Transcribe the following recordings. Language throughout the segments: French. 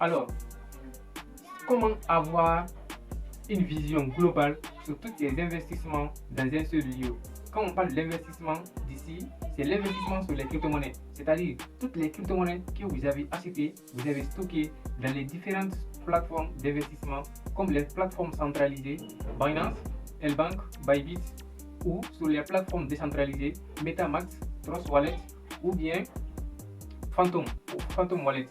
Alors, comment avoir une vision globale sur tous les investissements dans un seul lieu? Quand on parle de l'investissement d'ici, c'est l'investissement sur les crypto-monnaies, c'est-à-dire toutes les crypto-monnaies que vous avez achetées, vous avez stockées dans les différentes plateformes d'investissement, comme les plateformes centralisées, Binance, L-Bank, Bybit, ou sur les plateformes décentralisées, MetaMask, Trust Wallet, ou bien Phantom Wallet.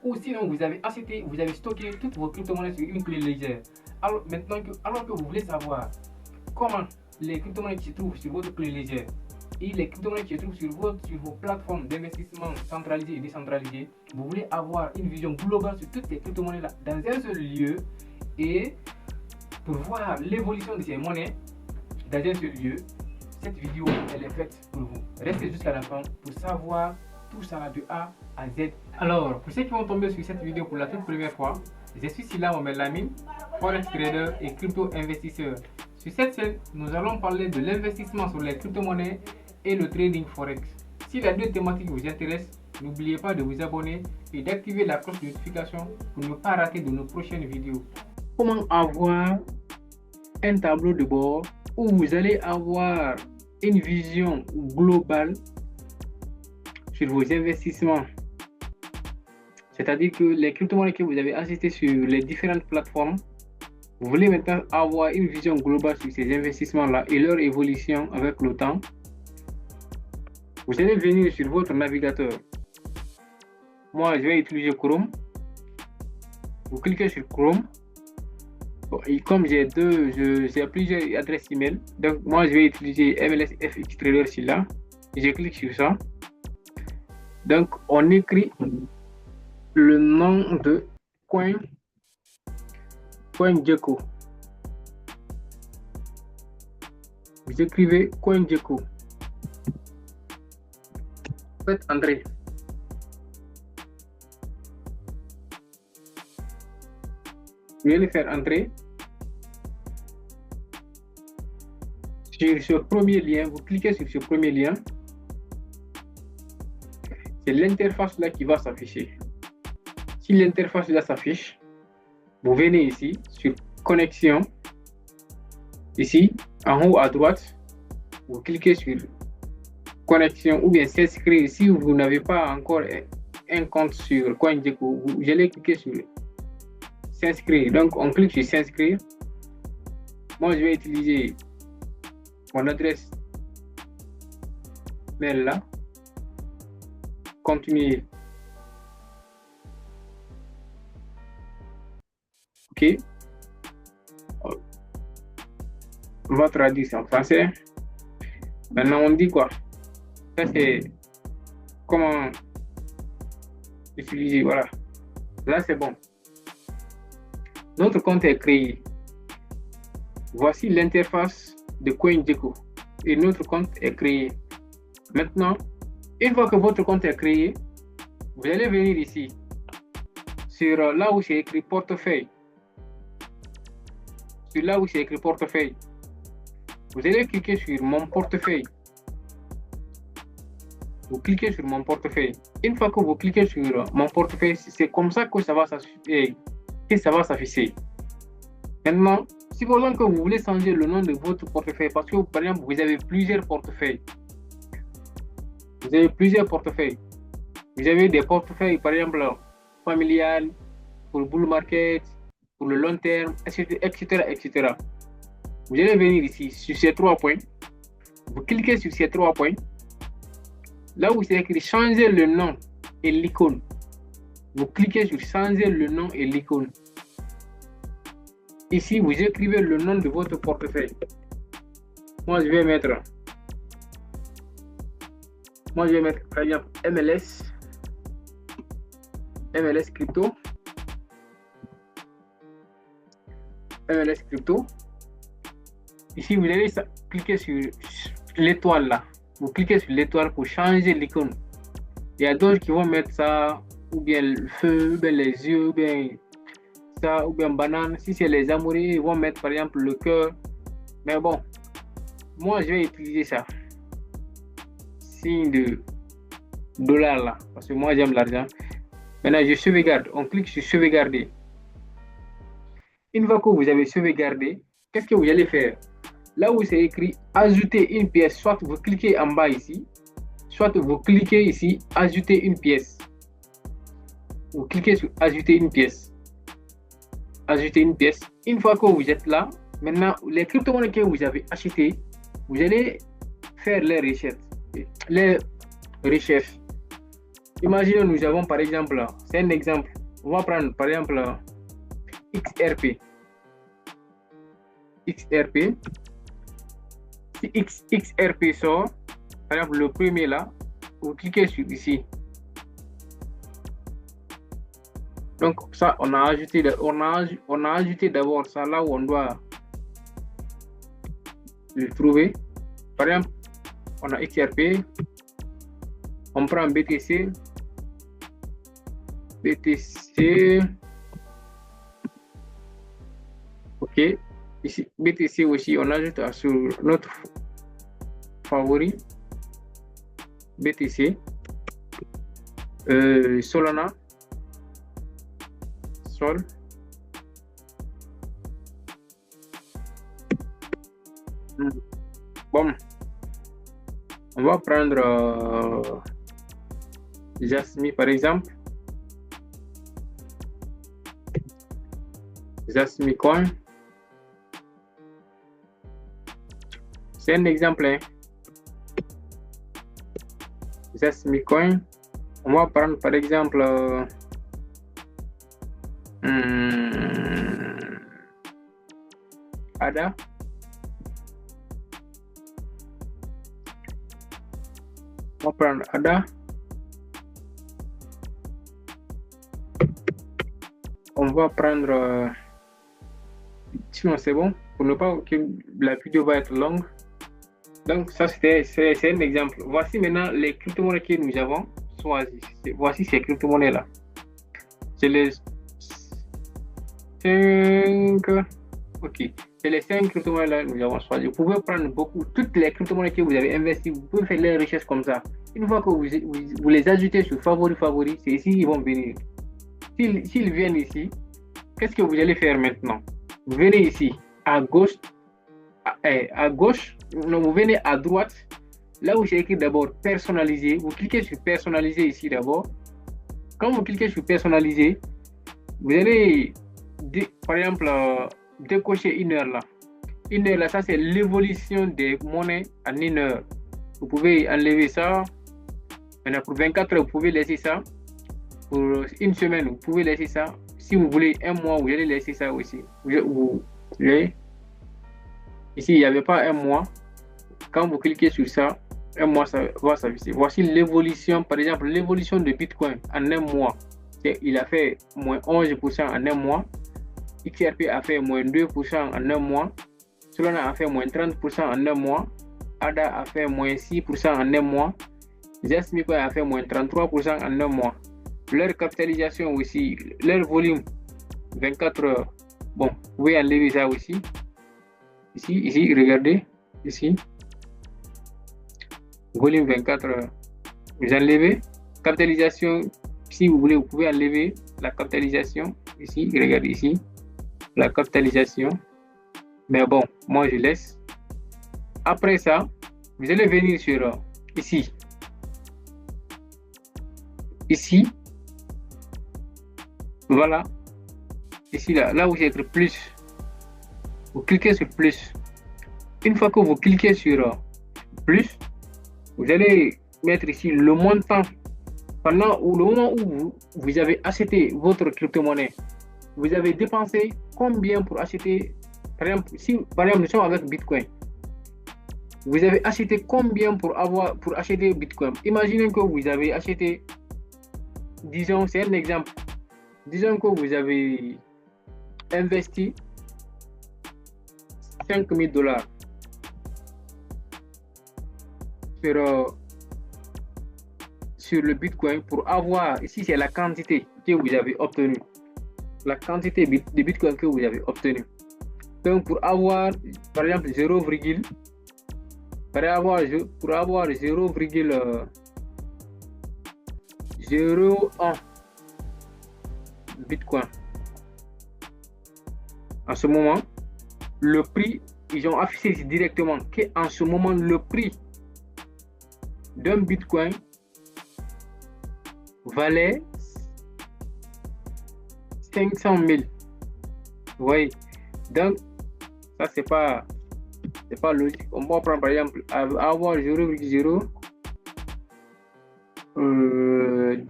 Ou sinon, vous avez acheté, vous avez stocké toutes vos crypto-monnaies sur une clé légère. Alors que vous voulez savoir comment les crypto-monnaies qui se trouvent sur votre clé légère et les crypto-monnaies qui se trouvent sur vos plateformes d'investissement centralisées et décentralisées, vous voulez avoir une vision globale sur toutes ces crypto-monnaies là dans un seul lieu, et pour voir l'évolution de ces monnaies dans un seul lieu, cette vidéo elle est faite pour vous. Restez jusqu'à la fin pour savoir tout ça de A à Z. Alors, pour ceux qui vont tomber sur cette vidéo pour la toute première fois, je suis Silla Mohamed Lamine, Forex Trader et crypto investisseur. Sur cette chaîne, nous allons parler de l'investissement sur les crypto-monnaies et le trading Forex. Si les deux thématiques vous intéressent, n'oubliez pas de vous abonner et d'activer la cloche de notification pour ne pas rater de nos prochaines vidéos. Comment avoir un tableau de bord où vous allez avoir une vision globale sur vos investissements? C'est-à-dire que les crypto-monnaies que vous avez achetées sur les différentes plateformes, vous voulez maintenant avoir une vision globale sur ces investissements-là et leur évolution avec le temps. Vous allez venir sur votre navigateur. Moi, je vais utiliser Chrome. Vous cliquez sur Chrome. Bon, et comme j'ai plusieurs adresses email, donc moi je vais utiliser MLS FX Trader là. Je clique sur ça. Donc on écrit le nom de CoinGecko. Vous écrivez CoinGecko. Faites entrer. Vous allez faire entrer. Sur ce premier lien, vous cliquez sur ce premier lien. C'est l'interface là qui va s'afficher. Si l'interface là s'affiche, vous venez ici sur connexion. Ici, en haut à droite, vous cliquez sur connexion ou bien s'inscrire. Si vous n'avez pas encore un compte sur CoinGecko, vous allez cliquer sur s'inscrire. Donc on clique sur s'inscrire. Moi je vais utiliser mon adresse mail là. Continuer. Ok. On va traduire ça en français. Maintenant on dit quoi? Ça c'est comment utiliser. Voilà. Là c'est bon. Notre compte est créé. Voici l'interface de CoinGecko et notre compte est créé. Maintenant, une fois que votre compte est créé, vous allez venir ici sur là où c'est écrit portefeuille. Sur là où c'est écrit portefeuille, vous allez cliquer sur mon portefeuille. Vous cliquez sur mon portefeuille. Une fois que vous cliquez sur mon portefeuille, c'est comme ça que ça va s'afficher. Maintenant, si par exemple que vous voulez changer le nom de votre portefeuille, parce que par exemple vous avez plusieurs portefeuilles. Vous avez plusieurs portefeuilles. Vous avez des portefeuilles par exemple familial, pour le bull market, pour le long terme, etc. Vous allez venir ici sur ces trois points. Vous cliquez sur ces trois points. Là où c'est écrit changer le nom et l'icône. Vous cliquez sur changer le nom et l'icône. Ici, vous écrivez le nom de votre portefeuille. Moi, je vais mettre par exemple MLS Crypto. MLS Crypto. Ici, vous allez cliquer sur l'étoile là. Vous cliquez sur l'étoile pour changer l'icône. Il y a d'autres qui vont mettre ça, ou bien le feu, ou bien les yeux, ou bien ça, ou bien banane. Si c'est les amoureux, ils vont mettre par exemple le cœur. Mais bon, moi je vais utiliser ça. Signe de dollar là, parce que moi j'aime l'argent. Maintenant, je sauvegarde. On clique sur sauvegarder. Une fois que vous avez sauvegardé, qu'est-ce que vous allez faire? Là où c'est écrit ajouter une pièce, soit vous cliquez en bas ici, soit vous cliquez ici, ajouter une pièce. Vous cliquez sur ajouter une pièce. Ajouter une pièce. Une fois que vous êtes là, maintenant, les crypto-monnaies que vous avez achetées, vous allez faire les recherches. Les recherches. Imaginons, nous avons par exemple, c'est un exemple, on va prendre par exemple XRP. XRP. Si XRP sort, par exemple le premier là, vous cliquez sur ici. Donc ça, on a ajouté d'abord ça là où on doit le trouver. Par exemple, on a XRP, on prend BTC, ok. Ici, BTC aussi, on ajoute sur notre favori, BTC, Solana, Sol, bon, on va prendre Jasmine par exemple, Jasmine Coin. C'est un exemple. Hein. Jasmine Coin. On va prendre par exemple ADA. On va prendre ADA. On va prendre sinon c'est bon pour ne pas que la vidéo va être longue. Donc ça c'est un exemple. Voici maintenant les crypto-monnaies que nous avons choisies. Voici ces crypto-monnaies là. C'est les 5. Ok. C'est les 5 crypto-monnaies là que nous avons choisi. Vous pouvez prendre toutes les crypto-monnaies que vous avez investies. Vous pouvez faire les recherches comme ça. Une fois que vous les ajoutez sur favori, c'est ici qu'ils vont venir. S'ils viennent ici, qu'est-ce que vous allez faire maintenant? Vous venez ici à gauche, non, vous venez à droite, là où j'ai écrit d'abord personnaliser. Vous cliquez sur personnaliser ici d'abord. Quand vous cliquez sur personnaliser, vous allez, par exemple, décocher une heure là. Une heure là, ça c'est l'évolution des monnaies en une heure. Vous pouvez enlever ça. Maintenant, pour 24 heures, vous pouvez laisser ça. Pour une semaine, vous pouvez laisser ça. Si vous voulez un mois, vous allez laisser ça aussi. Ici, il n'y avait pas un mois. Quand vous cliquez sur ça, un mois, ça va s'afficher. Voici l'évolution, par exemple, l'évolution de Bitcoin en un mois. Il a fait moins 11% en un mois. XRP a fait moins 2% en un mois. Solana a fait moins 30% en un mois. ADA a fait moins 6% en un mois. Jasmine a fait moins 33% en un mois. Leur capitalisation aussi, leur volume 24 heures. Bon, vous pouvez enlever ça aussi. Ici, regardez, ici. Volume 24 heures. Vous enlevez. Capitalisation, si vous voulez, vous pouvez enlever la capitalisation. Ici, regardez ici. La capitalisation. Mais bon, moi je laisse. Après ça, vous allez venir sur ici. Ici. Voilà. Ici, là où j'ai écrit plus. Vous cliquez sur plus. Une fois que vous cliquez sur plus, vous allez mettre ici le montant. Pendant le moment où vous avez acheté votre crypto-monnaie, vous avez dépensé combien pour acheter, par exemple, nous sommes avec Bitcoin. Vous avez acheté combien pour acheter Bitcoin? Imaginez que vous avez acheté, disons, c'est un exemple. Disons que vous avez investi $5,000 sur le Bitcoin pour avoir, ici c'est la quantité que vous avez obtenue. La quantité de Bitcoin que vous avez obtenue. Donc pour avoir, par exemple, 0,01, Bitcoin. En ce moment, le prix, ils ont affiché directement qu'en ce moment, le prix d'un Bitcoin valait 500 000. Vous voyez? Donc, ça, c'est pas logique. On va prendre par exemple avoir 0,0.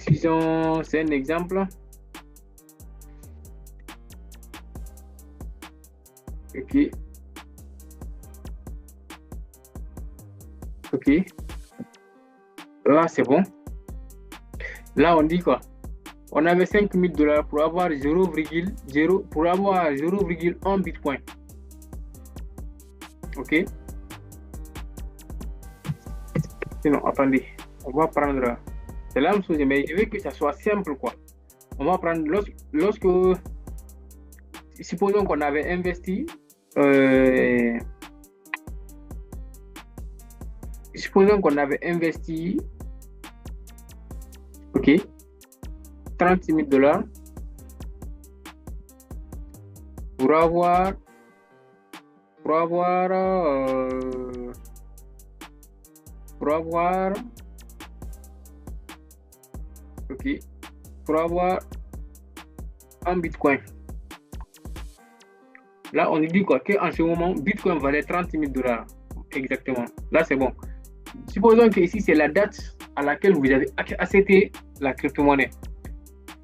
Disons, c'est un exemple. Ok. Ok. Là, c'est bon. Là, on dit quoi? On avait 5 000 $ pour avoir 0,0 pour avoir 0,1 Bitcoin. Ok. Sinon, attendez. On va prendre. C'est la même chose, mais je veux que ça soit simple, quoi. On va prendre lorsque supposons qu'on avait investi. Supposons qu'on avait investi. Ok. 36 000 $ pour avoir ok, pour avoir un Bitcoin. Là, on dit quoi? Qu'en ce moment, Bitcoin valait 36 000 $ exactement. Là, c'est bon. Supposons que ici, c'est la date à laquelle vous avez acheté la crypto-monnaie.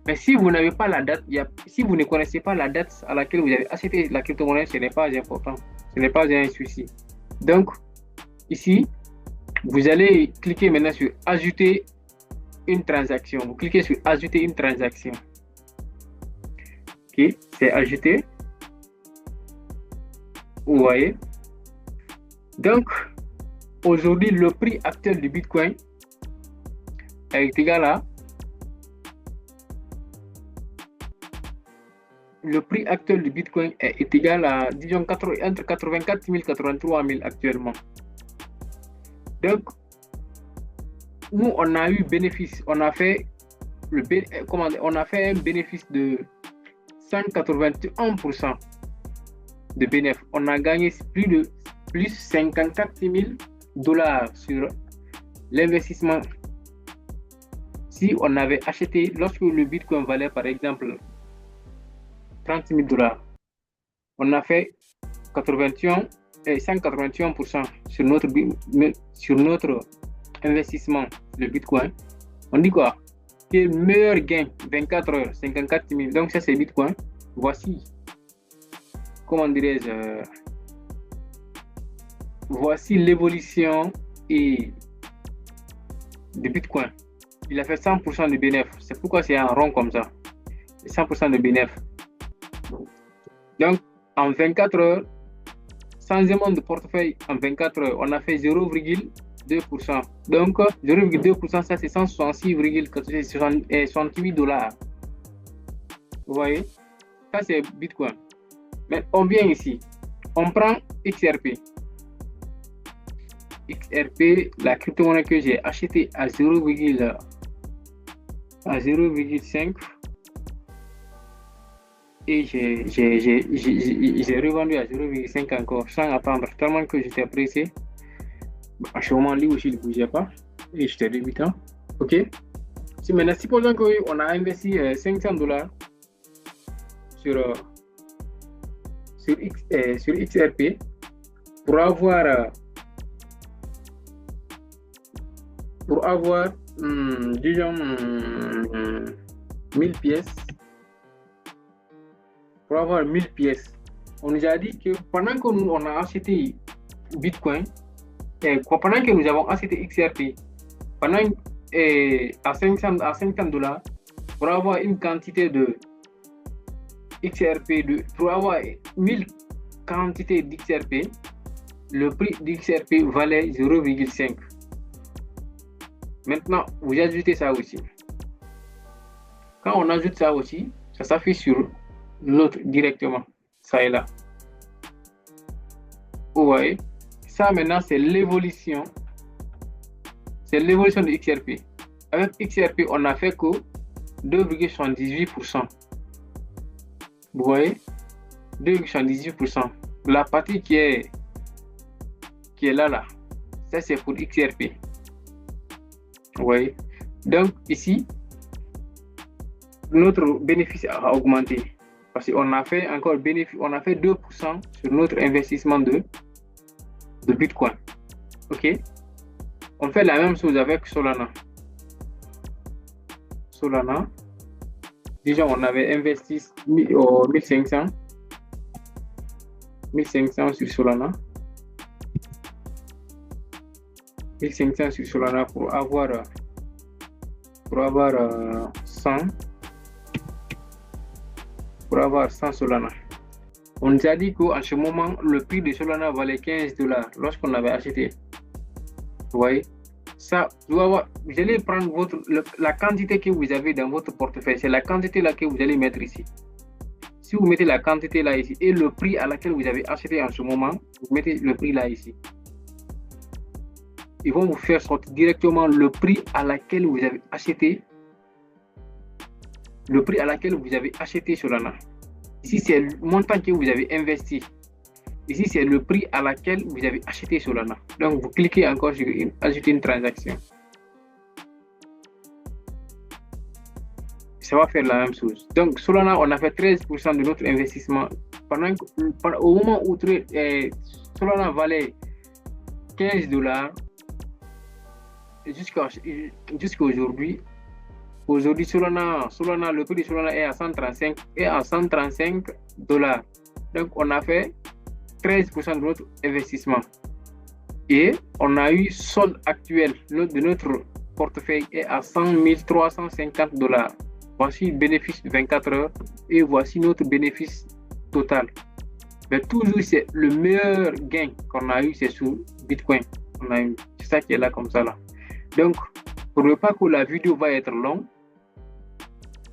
Mais si vous n'avez pas la date, si vous ne connaissez pas la date à laquelle vous avez acheté la crypto-monnaie, ce n'est pas important. Ce n'est pas un souci. Donc, ici, vous allez cliquer maintenant sur ajouter une transaction. Vous cliquez sur ajouter une transaction. Ok, c'est ajouté. Vous voyez. Donc, aujourd'hui, le prix actuel du Bitcoin est égal à le prix actuel du Bitcoin est égal à, disons, entre 84 000 et 83 000 actuellement. Donc, nous, on a eu bénéfice, on a fait un bénéfice de 181% de bénéfice. On a gagné plus 54 000 $ sur l'investissement. Si on avait acheté, lorsque le Bitcoin valait par exemple 30 000 $, on a fait 181% sur notre investissement de Bitcoin. On dit quoi? Que meilleur gain 24 heures, 54 000. Donc ça c'est Bitcoin. Voici, comment dirais-je, voici l'évolution de Bitcoin. Il a fait 100% de bénéfice. C'est pourquoi c'est un rond comme ça. 100% de bénéfice. Donc, en 24 heures, changement de portefeuille en 24 heures, on a fait 0,2%. Donc, 0,2%, ça c'est 166,68 $. Vous voyez? Ça c'est Bitcoin. Mais on vient ici. On prend XRP. XRP, la crypto-monnaie que j'ai acheté à 0,5 et j'ai revendu à 0,5 encore sans attendre, tellement que j'étais pressé. À ce moment là aussi, il ne bougeait pas et j'étais débutant. Ok. Si maintenant, supposons qu'on a investi 500 $ sur XRP pour avoir disons 1000 pièces. Pour avoir 1000 pièces, on nous a dit que pendant que nous on a acheté Bitcoin, pendant que nous avons acheté XRP, à 500 $, pour avoir une quantité de XRP, pour avoir 1000 quantités d'XRP, le prix d'XRP valait 0,5. Maintenant, vous ajoutez ça aussi. Quand on ajoute ça aussi, ça s'affiche sur l'autre directement. Ça est là. Vous voyez? Ça maintenant, c'est l'évolution. C'est l'évolution de XRP. Avec XRP, on a fait que 2,78%. Vous voyez, 2,78%. La partie qui est là, ça c'est pour XRP. Vous voyez. Donc ici, notre bénéfice a augmenté. Parce qu'on a fait encore bénéfice, on a fait 2% sur notre investissement de Bitcoin. OK? On fait la même chose avec Solana. Solana, déjà on avait investi 1500 sur Solana. 1500 sur Solana pour avoir 100 Solana. On nous a dit qu'en ce moment le prix de Solana valait $15 lorsqu'on avait acheté. Vous voyez ça, vous allez prendre la quantité que vous avez dans votre portefeuille, c'est la quantité là que vous allez mettre ici. Si vous mettez la quantité là ici et le prix à laquelle vous avez acheté en ce moment, vous mettez le prix là ici. Ils vont vous faire sortir directement le prix à laquelle vous avez acheté. Le prix à laquelle vous avez acheté Solana. Ici, c'est le montant que vous avez investi. Ici, c'est le prix à laquelle vous avez acheté Solana. Donc, vous cliquez encore sur ajouter une transaction. Ça va faire la même chose. Donc, Solana, on a fait 13% de notre investissement. Au moment où Solana valait $15, jusqu'à aujourd'hui. Aujourd'hui, Solana, le prix de Solana est à 135 $. Donc, on a fait 13% de notre investissement. Et on a eu solde actuel de notre portefeuille est à 100 350 $. Voici le bénéfice de 24 heures et voici notre bénéfice total. Mais toujours, c'est le meilleur gain qu'on a eu, c'est sur Bitcoin. C'est ça qui est là comme ça là. Donc, pour ne pas que la vidéo va être longue,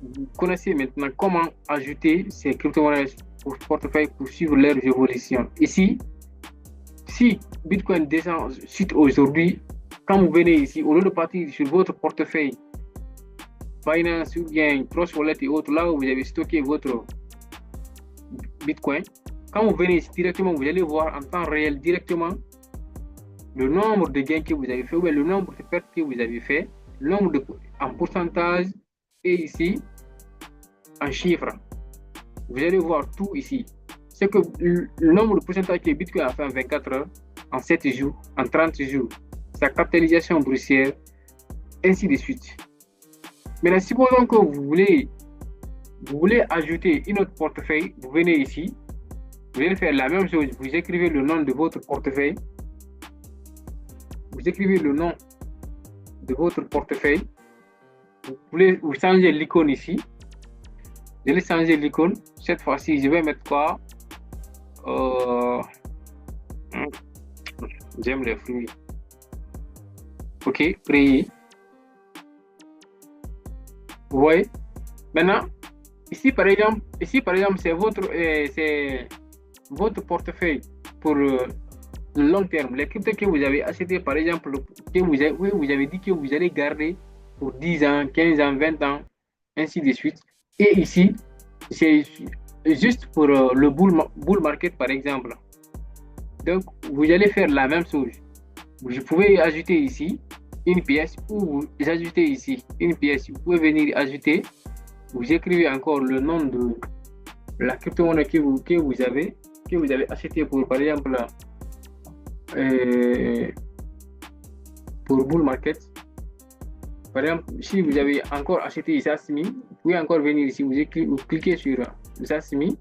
vous connaissez maintenant comment ajouter ces crypto-monnaies pour portefeuille pour suivre leur évolution. Ici, si Bitcoin descend suite aujourd'hui, quand vous venez ici, au lieu de partir sur votre portefeuille, Binance ou bien Trust Wallet et autres, là où vous avez stocké votre Bitcoin, quand vous venez ici directement, vous allez voir en temps réel directement le nombre de gains que vous avez fait ou bien le nombre de pertes que vous avez fait, le nombre en pourcentage et ici en chiffres. Vous allez voir tout ici. C'est que le nombre de pourcentage que Bitcoin a fait en 24 heures, en 7 jours, en 30 jours, sa capitalisation boursière, ainsi de suite. Maintenant, supposons que vous voulez ajouter une autre portefeuille, vous venez ici, vous allez faire la même chose, vous écrivez le nom de votre portefeuille, vous écrivez le nom de votre portefeuille, vous changez l'icône ici, vous allez changer l'icône, cette fois-ci je vais mettre quoi, j'aime les fruits, ok, créer. Vous voyez? Maintenant, ici par exemple, c'est votre portefeuille pour le long terme. Les cryptos que vous avez acheté, par exemple, que vous avez dit que vous allez garder pour 10 ans, 15 ans, 20 ans, ainsi de suite. Et ici, c'est juste pour le bull market, par exemple. Donc, vous allez faire la même chose. Vous pouvez ajouter ici une pièce ou vous ajoutez ici une pièce. Vous pouvez venir ajouter. Vous écrivez encore le nom de la crypto-monnaie que vous avez acheté pour, par exemple, pour bull market. Par exemple, si vous avez encore acheté Zasmi, vous pouvez encore venir ici. Vous cliquez sur Zasmi,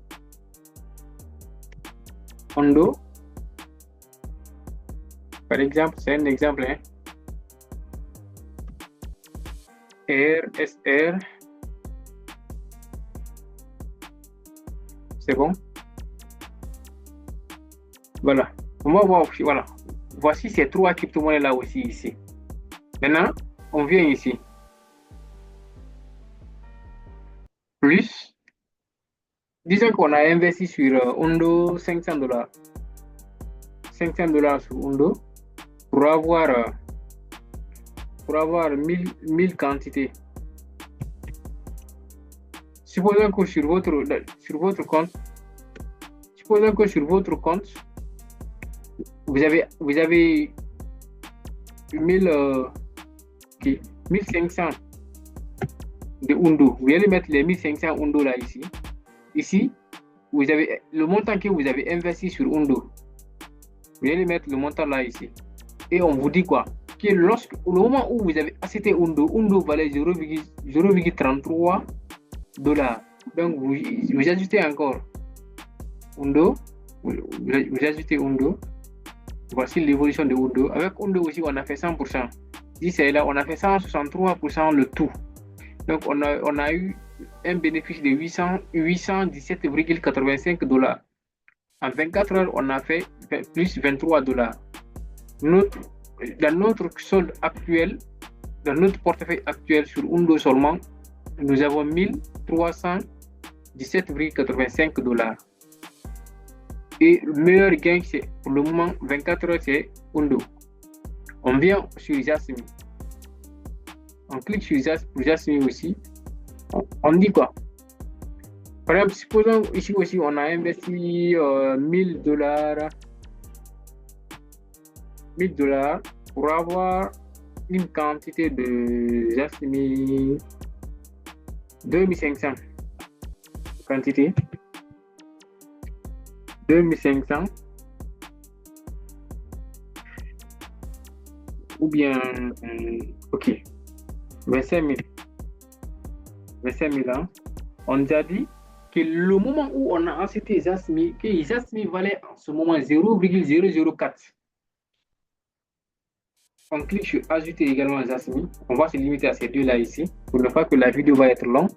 Ondo. Par exemple, c'est un exemple. Hein. RSR. C'est bon. Voilà. On va voir. Voilà. Voici ces trois crypto-monnaies là aussi ici. Maintenant, on vient ici. Plus. Disons qu'on a investi sur Ondo $500. $500 sur Ondo pour avoir 1000 quantités. supposons que sur votre compte, supposons que sur votre compte, vous avez 1500 de Undo. Vous allez mettre les 1500 Undo là ici. Ici, vous avez le montant que vous avez investi sur Undo. Vous allez mettre le montant là ici. Et on vous dit quoi? Que au moment où vous avez acheté Undo valait 0,33 $. Donc vous ajoutez encore Undo. Vous ajoutez Undo. Voici l'évolution de Undo. Avec Undo aussi, on a fait 100%. Ici, là, on a fait 163% le tout. Donc, on a eu un bénéfice de 817,85 $. En 24 heures, on a fait plus 23 $. Dans notre solde actuel, dans notre portefeuille actuel sur Undo seulement, nous avons 1317,85 $. Et le meilleur gain, c'est pour le moment 24 heures, c'est Undo. On vient sur Jasmine. On clique sur Jasmine aussi. On dit quoi? Par exemple, supposons ici aussi, on a investi 1000 $. 1000 $ pour avoir une quantité de Jasmine 2500. Quantité 2500 ou bien ok 25 000 hein. On nous a dit que le moment où on a acheté Jasmine, que Jasmine valait en ce moment 0,004. On clique sur ajouter également Jasmine. On va se limiter à ces deux là ici pour ne pas que la vidéo va être longue.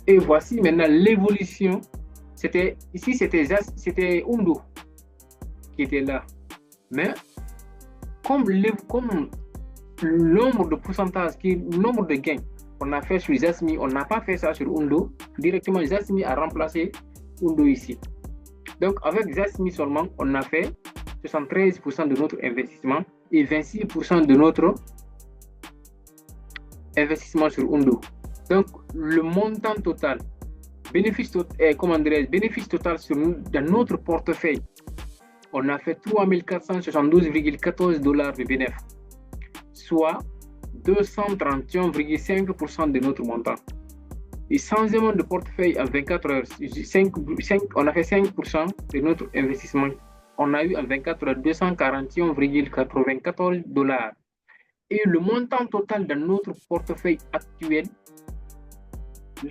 Et voici maintenant l'évolution. Ici c'était Undo qui était là, mais comme le nombre de pourcentage, le nombre de gains on a fait sur Jasmine, on n'a pas fait ça sur Undo. Directement Jasmine a remplacé Undo ici. Donc avec Jasmine seulement, on a fait 73% de notre investissement et 26% de notre investissement sur Undo. Donc le montant total, bénéfice total dans notre portefeuille, on a fait 3472,14 $ de bénéfice, soit 231,5% de notre montant. Et changement de portefeuille en 24 heures, on a fait 5% de notre investissement. On a eu en 24 heures 241,94 $. Et le montant total de notre portefeuille actuel,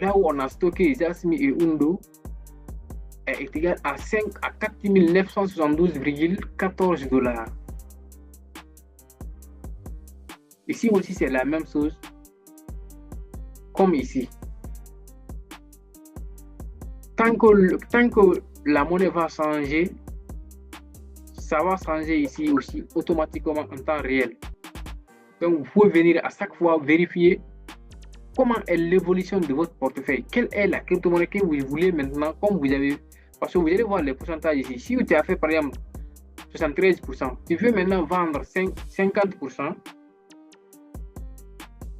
là où on a stocké Jasmine et Undo, est égal à 4972,14 $. Ici aussi, c'est la même chose comme ici. Tant que la monnaie va changer, ça va changer ici aussi automatiquement en temps réel. Donc, vous pouvez venir à chaque fois vérifier comment est l'évolution de votre portefeuille. Quelle est la crypto-monnaie que vous voulez maintenant, comme vous avez. Parce que vous allez voir les pourcentages ici. Si tu as fait par exemple 73%, tu veux maintenant vendre 50%.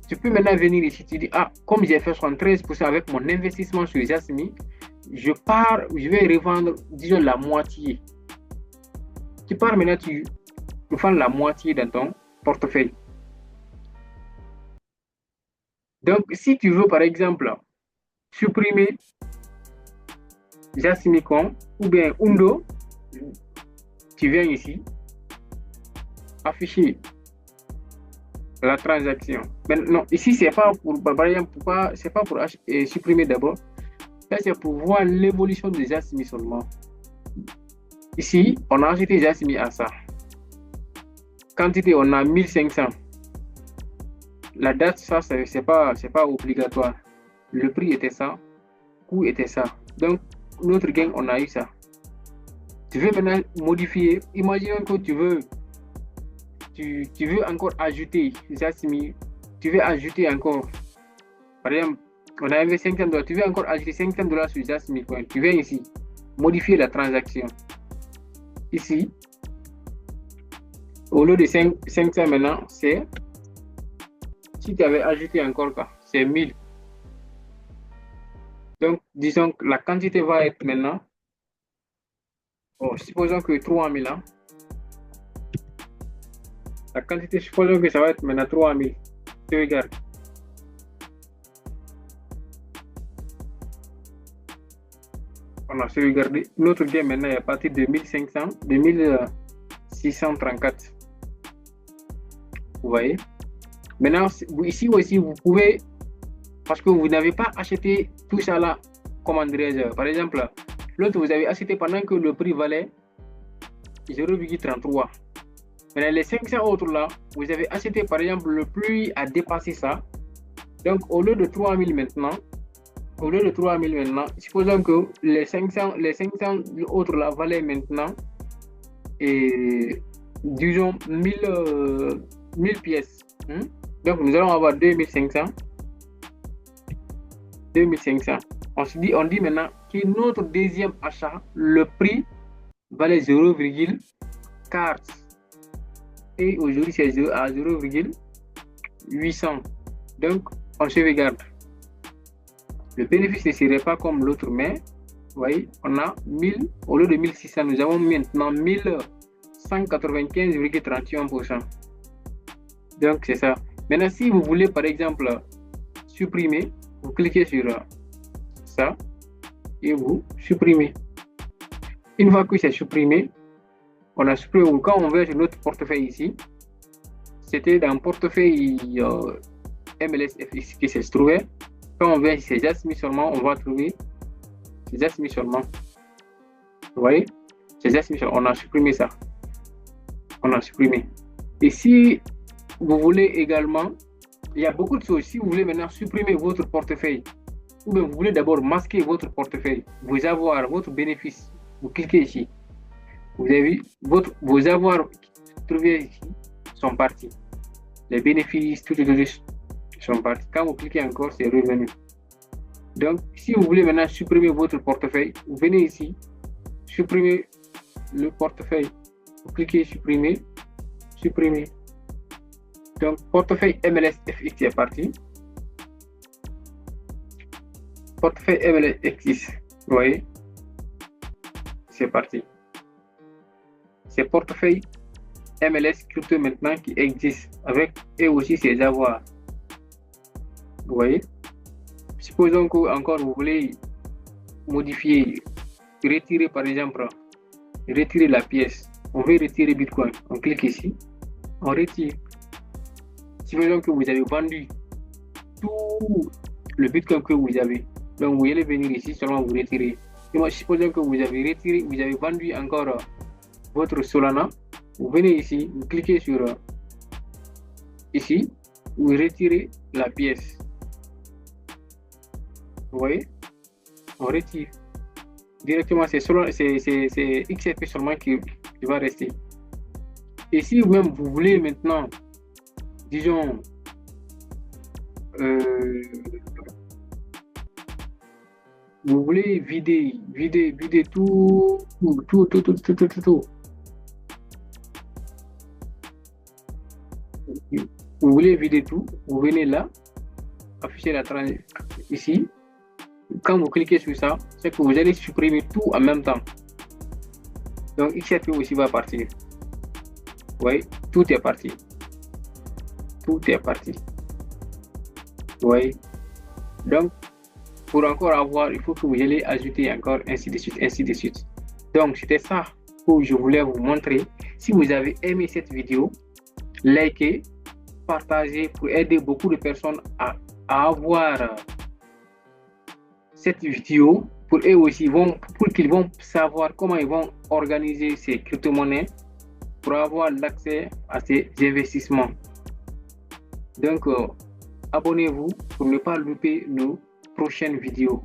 Tu peux maintenant venir ici, tu dis, ah, comme j'ai fait 73% avec mon investissement sur Jasmine, je vais revendre, disons, la moitié. Tu pars maintenant, tu vends la moitié dans ton portefeuille. Donc, si tu veux, par exemple, supprimer Jasmine ou bien Undo, tu viens ici, afficher la transaction. Mais non, ici, c'est pas pour, par exemple, c'est pas pour supprimer d'abord. Là, c'est pour voir l'évolution de Jasmine seulement. Ici, on a acheté Jasmine à ça. Quantité, on a 1500. La date, ça, c'est pas obligatoire. Le prix était ça, coût était ça. Donc, notre gain, on a eu ça. Tu veux maintenant modifier. Imaginons que tu veux encore ajouter Jasmine. Tu veux ajouter encore. Par exemple, on a investi 500 $. Tu veux encore ajouter 500 $ sur Jasmine Coin. Tu viens ici, modifier la transaction. Ici, au lieu de 500 maintenant, c'est. Si tu avais ajouté encore quoi, c'est 1000. Donc, disons que la quantité va être maintenant, bon, supposons que 3000, hein. La quantité, supposons que ça va être maintenant 3000. Tu regardes. On a regardé. Notre gain maintenant est à partir de 1500, de 1634. Vous voyez? Maintenant, ici aussi, vous pouvez, parce que vous n'avez pas acheté tout ça là, comment dirais-je, par exemple, l'autre vous avez acheté pendant que le prix valait 0,33. Maintenant, les 500 autres là, vous avez acheté par exemple, le prix a dépassé ça. Donc, au lieu de 3000 maintenant, supposons que les 500 autres là valaient maintenant, et disons 1000 pièces. Donc, nous allons avoir 2500. On dit maintenant que notre deuxième achat, le prix valait 0,4. Et aujourd'hui, c'est à 0,800. Donc, on se regarde. Le bénéfice ne serait pas comme l'autre, mais vous voyez, on a 1000, au lieu de 1600, nous avons maintenant 1195,31%. Donc, c'est ça. Maintenant, si vous voulez, par exemple, supprimer, vous cliquez sur ça et vous supprimez. Une fois que c'est supprimé, on a supprimé. Quand on va sur notre portefeuille ici, c'était dans le portefeuille MLSFX qui se trouvait. Quand on vient sur ces seulement, on va trouver ces seulement. Vous voyez, ces seulement, on a supprimé ça. On a supprimé. Et si vous voulez également, il y a beaucoup de choses. Si vous voulez maintenant supprimer votre portefeuille, ou bien vous voulez d'abord masquer votre portefeuille, vos avoirs, votre bénéfice, vous cliquez ici. Vous avez vu, vos avoirs trouvés ici sont partis. Les bénéfices, tout sont partis. Quand vous cliquez encore, c'est revenu. Donc, si vous voulez maintenant supprimer votre portefeuille, vous venez ici, supprimer le portefeuille. Vous cliquez supprimer, supprimer. Donc, portefeuille MLSFX est parti. Portefeuille MLSFX, vous voyez, c'est parti. C'est portefeuille MLS crypto maintenant qui existe avec et aussi ses avoirs. Vous voyez, supposons que encore vous voulez modifier, retirer par exemple, retirer la pièce. On veut retirer Bitcoin. On clique ici, on retire. Supposons que vous avez vendu tout le Bitcoin que vous avez. Donc vous allez venir ici seulement vous retirer. Supposons que vous avez retiré, vous avez vendu encore votre Solana. Vous venez ici, vous cliquez sur ici, vous retirez la pièce. Vous voyez, on retire directement. C'est XRP seulement qui va rester. Et si vous-même vous voulez maintenant, disons, vous voulez vider tout. Vous voulez vider tout, vous venez là, afficher la transition ici. Quand vous cliquez sur ça, c'est que vous allez supprimer tout en même temps. Donc XRP aussi va partir. Vous voyez, tout est parti. Tout est parti. Vous voyez. Donc, pour encore avoir, il faut que vous allez ajouter encore ainsi de suite, ainsi de suite. Donc, c'était ça que je voulais vous montrer. Si vous avez aimé cette vidéo, likez, partagez pour aider beaucoup de personnes à avoir cette vidéo, pour eux aussi, pour qu'ils vont savoir comment ils vont organiser ces crypto-monnaies pour avoir l'accès à ces investissements. Donc, abonnez-vous pour ne pas louper nos prochaines vidéos.